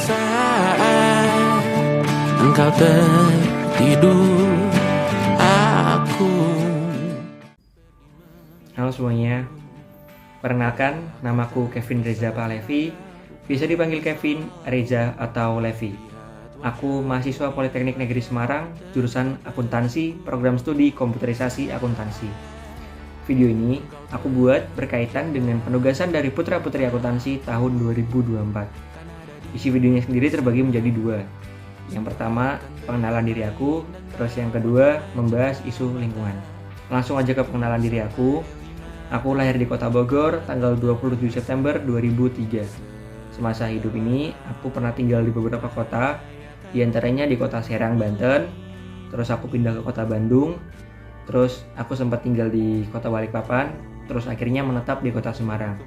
Saat engkau tertidur, aku. Halo semuanya, perkenalkan namaku Kevin Reza Pahlevi, bisa dipanggil Kevin, Reza, atau Levi. Aku mahasiswa Politeknik Negeri Semarang, jurusan akuntansi, program studi komputerisasi akuntansi. Video ini aku buat berkaitan dengan penugasan dari putra-putri akuntansi tahun 2024. Isi videonya sendiri terbagi menjadi dua. Yang pertama, pengenalan diri aku, terus yang kedua, membahas isu lingkungan. Langsung aja ke pengenalan diri aku. Aku lahir di Kota Bogor tanggal 27 September 2003. Semasa hidup ini, aku pernah tinggal di beberapa kota, di antaranya di Kota Serang, Banten. Terus aku pindah ke Kota Bandung. Terus aku sempat tinggal di Kota Balikpapan. Terus akhirnya menetap di Kota Semarang.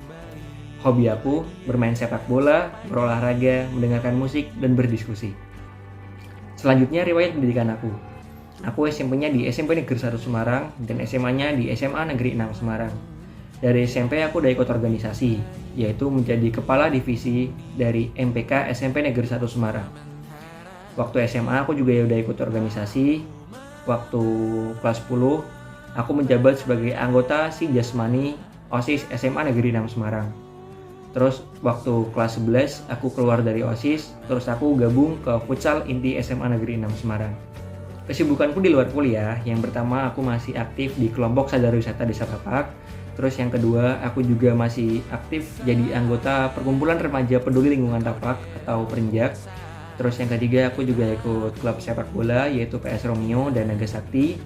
Hobi aku bermain sepak bola, berolahraga, mendengarkan musik, dan berdiskusi. Selanjutnya riwayat pendidikan aku. Aku SMP-nya di SMP Negeri 1 Semarang dan SMA-nya di SMA Negeri 6 Semarang. Dari SMP aku udah ikut organisasi, yaitu menjadi kepala divisi dari MPK SMP Negeri 1 Semarang. Waktu SMA aku juga udah ikut organisasi. Waktu kelas 10, aku menjabat sebagai anggota Si Jasmani OSIS SMA Negeri 6 Semarang. Terus waktu kelas 11 aku keluar dari OSIS, terus aku gabung ke Futsal Inti SMA Negeri 6 Semarang. Kesibukanku di luar kuliah, yang pertama aku masih aktif di kelompok sadar wisata Desa Tapak. Terus yang kedua, aku juga masih aktif jadi anggota Perkumpulan Remaja Peduli Lingkungan Tapak atau Perinjak. Terus yang ketiga, aku juga ikut klub sepak bola yaitu PS Romeo dan Naga Sakti.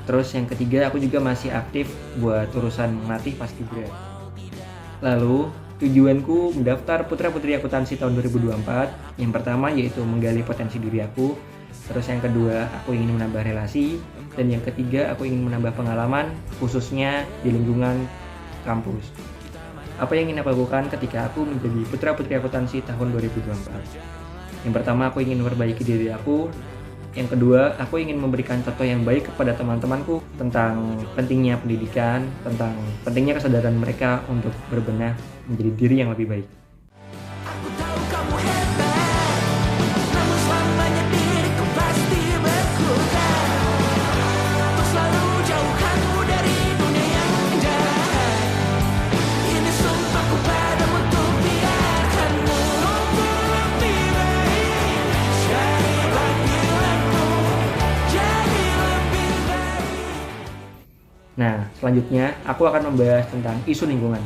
Terus yang ketiga, aku juga masih aktif buat urusan melatih paskibra. Lalu tujuanku mendaftar putra-putri akuntansi tahun 2024. Yang pertama yaitu menggali potensi diri aku. Terus yang kedua, aku ingin menambah relasi. Dan yang ketiga, aku ingin menambah pengalaman, khususnya di lingkungan kampus. Apa yang ingin aku lakukan ketika aku menjadi putra-putri akuntansi tahun 2024? Yang pertama, aku ingin memperbaiki diri aku. Yang kedua, aku ingin memberikan contoh yang baik kepada teman-temanku tentang pentingnya pendidikan, tentang pentingnya kesadaran mereka untuk berbenah menjadi diri yang lebih baik. Aku tahu kamu hebat, namun selamanya diriku pasti berkutat. Untuk selalu jauhkanmu dari dunia yang jahat. Ini sumpahku padamu untuk biarkanmu lebih baik. Carilah diriku jadi lebih baik. Nah, selanjutnya aku akan membahas tentang isu lingkungan.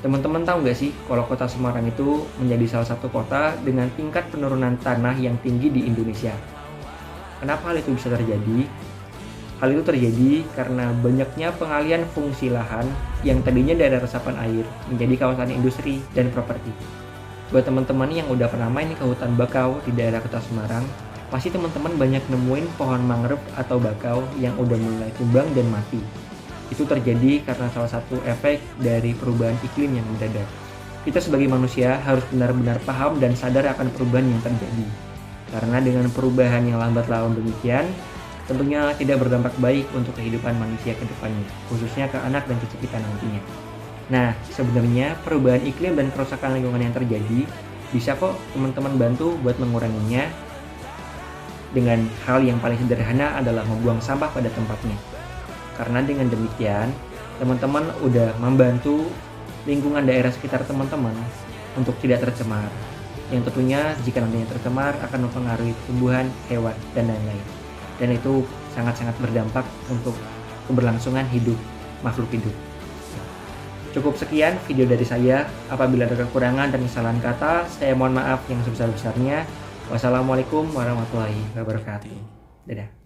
Teman-teman tahu nggak sih kalau kota Semarang itu menjadi salah satu kota dengan tingkat penurunan tanah yang tinggi di Indonesia? Kenapa hal itu bisa terjadi? Hal itu terjadi karena banyaknya pengalihan fungsi lahan yang tadinya daerah resapan air menjadi kawasan industri dan properti. Buat teman-teman yang udah pernah main ke hutan bakau di daerah kota Semarang, pasti teman-teman banyak nemuin pohon mangrove atau bakau yang udah mulai tumbang dan mati. Itu terjadi karena salah satu efek dari perubahan iklim yang mendadak. Kita sebagai manusia harus benar-benar paham dan sadar akan perubahan yang terjadi. Karena dengan perubahan yang lambat laun demikian, tentunya tidak berdampak baik untuk kehidupan manusia ke depannya, khususnya ke anak dan cucu kita nantinya. Nah, sebenarnya perubahan iklim dan kerusakan lingkungan yang terjadi bisa kok teman-teman bantu buat menguranginya dengan hal yang paling sederhana adalah membuang sampah pada tempatnya. Karena dengan demikian, teman-teman udah membantu lingkungan daerah sekitar teman-teman untuk tidak tercemar. Yang tentunya jika nantinya tercemar akan mempengaruhi tumbuhan, hewan, dan lain-lain. Dan itu sangat-sangat berdampak untuk keberlangsungan hidup makhluk hidup. Cukup sekian video dari saya. Apabila ada kekurangan dan kesalahan kata, saya mohon maaf yang sebesar-besarnya. Wassalamualaikum warahmatullahi wabarakatuh. Dadah.